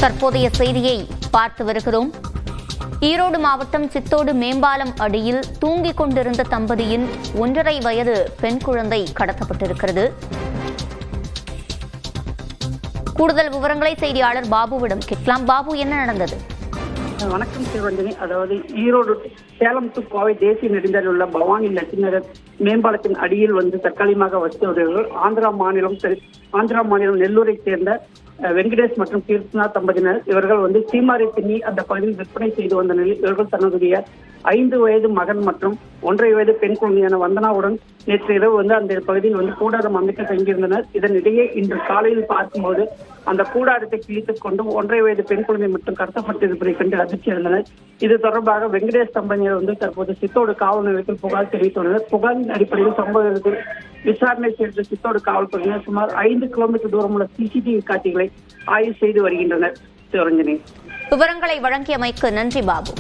தற்போதைய செய்தியை பார்த்து வருகிறோம். ஈரோடு மாவட்டம் சித்தோடு மேம்பாலம் அடியில் தூங்கிக் கொண்டிருந்த தம்பதியின் 1.5 வயது பெண் குழந்தை கடத்தப்பட்டிருக்கிறது. கூடுதல் விவரங்களை செய்தியாளர் பாபுவிடம் கேட்கலாம். பாபு, என்ன நடந்தது? வணக்கம் சிவரஞ்சனி. அதாவது ஈரோடு சேலம் டு கோவை தேசிய நெடுஞ்சாலையில் உள்ள பவானி லட்சுமி நகர் மேம்பாலத்தின் அடியில் தற்காலிகமாக வசித்து வருகிறவர்கள் ஆந்திரா மாநிலம் நெல்லூரை சேர்ந்த வெங்கடேஷ் மற்றும் கீர்த்தனா தம்பதியினர். இவர்கள் சீமாரி திண்ணி அந்த பகுதியில் விற்பனை செய்து வந்த நிலையில் இவர்கள் தன்னுடைய 5 வயது மகன் மற்றும் 1.5 வயது பெண் குழந்தையான வந்தனாவுடன் நேற்று இரவு அந்த பகுதியில் கூடாரம் அமைக்க தங்கியிருந்தனர். இதனிடையே இன்று காலையில் பார்க்கும்போது அந்த கூடாரத்தை கிழித்துக் கொண்டு 1.5 வயது பெண் குழந்தை மட்டும் கடத்தப்பட்டிருப்பதை கண்டு அதிர்ச்சி அடைந்தனர். இது தொடர்பாக வெங்கடேஷ் தம்பதியினர் தற்போது சித்தோடு காவல் நிலையத்தில் புகார் தெரிவித்துள்ளனர். புகாரின் அடிப்படையில் சம்பவத்தில் விசாரணை செய்த சித்தோடு காவல்துறையினர் சுமார் 5 கிலோமீட்டர் தூரம் உள்ள சிசிடிவி காட்சிகளை ஆய்வு செய்து வருகின்றனர். சிவரஞ்சனி, விவரங்களை வழங்கியமைக்கு நன்றி பாபு.